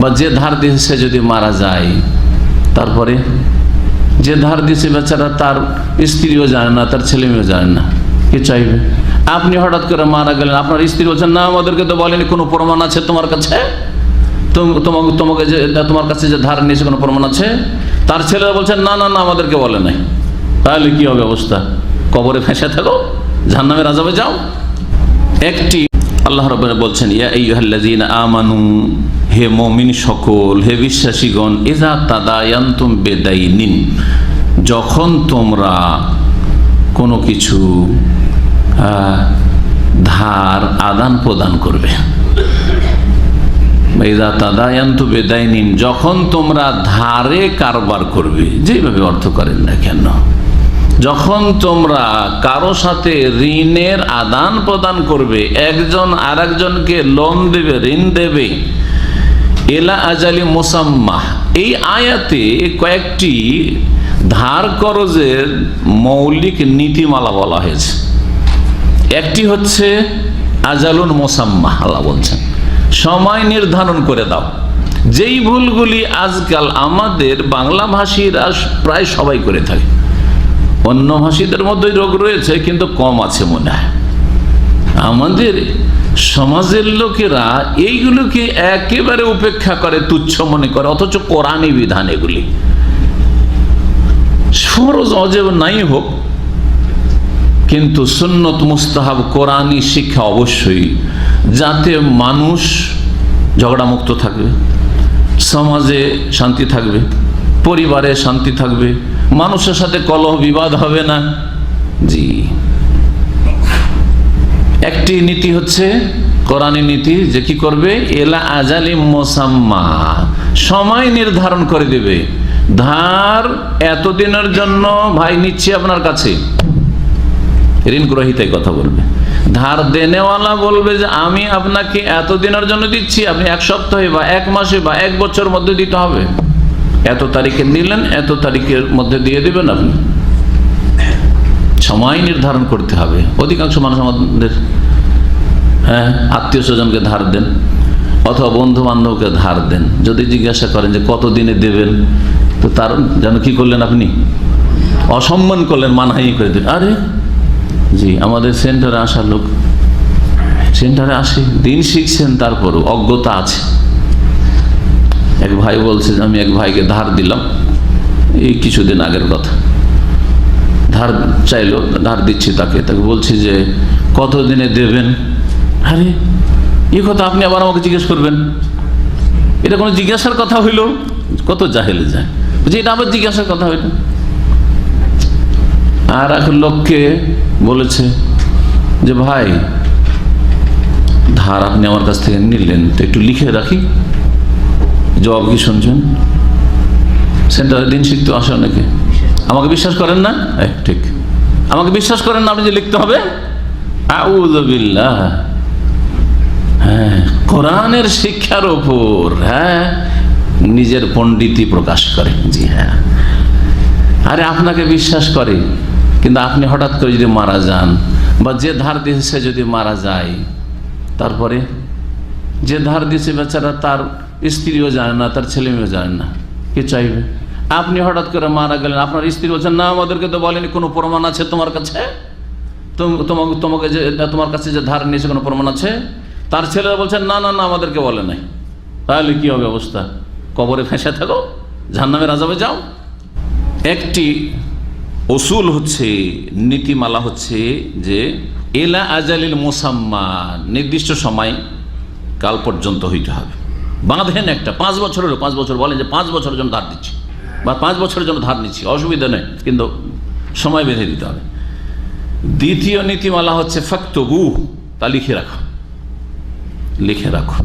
বা যে ধার দিয়েছে যদি মারা যায়, তারপরে যে ধার দিয়েছে বেচারা তার স্ত্রীও জানে না, তার ছেলে মেয়েও জানে না, কে চাইবে? আপনি হঠাৎ করে মারা গেলেন, আপনার স্ত্রী বলছেন না আমাদেরকে তো বলেনি, কোনো প্রমাণ আছে তোমার কাছে? তোমাকে যে তোমার কাছে যে ধার নিয়েছে কোনো প্রমাণ আছে? তার ছেলেরা বলছেন না না না আমাদেরকে বলে নাই। তাহলে কি হবে অবস্থা? কবরে ফেঁসে থাকো, জাহান্নামের আযাবে যাও। একটি আল্লাহ রাব্বুল বলছেন ইয়া আইয়ুহাল্লাযীনা আমানু, হে মুমিন সকল, হে বিশ্বাসীগণ, ইযা তাদায়ানতুম বিদাইনিন, যখন তোমরা কোনো কিছু ধার আদান প্রদান করবে। ইযা তাদায়ানতুম বিদাইনিন, যখন তোমরা ধারে কারবার করবে, যেভাবে অর্থ করেন না কেন, যখন তোমরা কারো সাথে ঋণের আদান প্রদান করবে, একজন আর একজনকে লোন দেবে, ঋণ দেবে, এলা আজালি মুসাম্মা, এই আয়াতে কয়েকটি ধার করজের মৌলিক নীতিমালা বলা হয়েছে। একটি হচ্ছে আজালুন মুসাম্মা, আল্লাহ বলছেন সময় নির্ধারণ করে দাও। যেই ভুলগুলি আজকাল আমাদের বাংলা ভাষীরা প্রায় সবাই করে থাকে, অন্য ভাষীদের মধ্যে রোগ রয়েছে কিন্তু কম আছে মনে হয়। আমাদের সমাজের লোকেরা এইগুলোকে একেবারে উপেক্ষা করে, তুচ্ছ মনে করে, অথচ কোরআনী বিধান এগুলি ফরজ অজেব নাই হোক, কিন্তু সুন্নত মুস্তাহাব কোরআনী শিক্ষা অবশ্যই, যাতে মানুষ ঝগড়ামুক্ত থাকবে, সমাজে শান্তি থাকবে, পরিবারে শান্তি থাকবে, মানুষের সাথে কলহ বিবাদ হবে না। জি, একটি নীতি হচ্ছে কোরআনী নীতি, যে কি করবে, এলা আজালি মুসাম্মা, সময় নির্ধারণ করে দেবে। ধার এতদিনের জন্য ভাই নিচ্ছি আপনার কাছে, ঋণ গ্রহীতাই কথা বলবে, ধার দেনেওয়ালা বলবে যে আমি আপনাকে এতদিনের জন্য দিচ্ছি, আপনি এক সপ্তাহে বা এক মাসে বা এক বছর মধ্যে দিতে হবে, এত তারিখে নিলেন এত তারিখের মধ্যে দিয়ে দেবেন আপনি। সময় নির্ধারণ করতে হবে। অধিকাংশ মানুষ আমাদের আত্মীয় স্বজনকে ধার দেন অথবা বন্ধু বান্ধবকে ধার দেন, যদি জিজ্ঞাসা করেন যে কত দিনে দেবেন, তো তার যেন কি করলেন আপনি, অসম্মান করলেন, মানহানি করে দেবেন। আরে জি, আমাদের সেন্টারে আসা লোক, সেন্টারে আসে, দিন শিখছেন, তারপরও অজ্ঞতা আছে। এক ভাই বলছে যে আমি এক ভাইকে ধার দিলাম, এই কিছুদিন আগের কথা, ধার চাইলো, ধার দিচ্ছি তাকে বলছি যে কত দিনে দেবেন। আরে এই কথা আপনি আবার আমাকে জিজ্ঞেস করবেন? এটা কোনো জিজ্ঞাসার কথা হইল? কত জাহেলে যায় যে এটা আবার জিজ্ঞাসার কথা হইল। আর এক লোককে বলেছে যে ভাই ধার আপনি আমার কাছ থেকে নিলেন, তো একটু লিখে রাখি। জবাব কি শুনছেন? সেন্টারে দিন শিখতে আসে অনেকে, আমাকে বিশ্বাস করেন না? ঠিক, আমাকে বিশ্বাস করেন না আপনি যে লিখতে হবে? আউযু বিল্লাহ। হ্যাঁ, কোরআনের শিক্ষার উপর নিজের পণ্ডিতি প্রকাশ করে। জি হ্যাঁ, আরে আপনাকে বিশ্বাস করে, কিন্তু আপনি হঠাৎ করে যদি মারা যান, বা যে ধার দিয়েছে যদি মারা যায়, তারপরে যে ধার দিয়েছে বেচারা তার স্ত্রীও জানে না, তার ছেলে মেয়েও জানে না, কে চাইবে? আপনি হঠাৎ করে মারা গেলেন, আপনার স্ত্রী বলছেন না আমাদেরকে তো বলেনি, কোনো প্রমাণ আছে তোমার কাছে? তোমাকে যে তোমার কাছে যে ধার নিয়েছে কোনো প্রমাণ আছে? তার ছেলেরা বলছেন না না না আমাদেরকে বলে নাই। তাহলে কি হবে অবস্থা? কবরে ফেঁসে থাকো, জাহান্নামের আযাবে যাও। একটি উসুল হচ্ছে, নীতিমালা হচ্ছে যে এলা আজালিল মুসাম্মা, নির্দিষ্ট সময় কাল পর্যন্ত হইতে হবে। বাঁধেন একটা 5 বছর হলো, 5 বছর বলেন যে 5 বছরের জন্য ধার দিচ্ছি বা 5 বছরের জন্য ধার নিচ্ছি, অসুবিধা নেই, কিন্তু সময় বেঁধে দিতে হবে। দ্বিতীয় নীতিমালা হচ্ছে ফাকতুবু, তা লিখে রাখো, লিখে রাখো।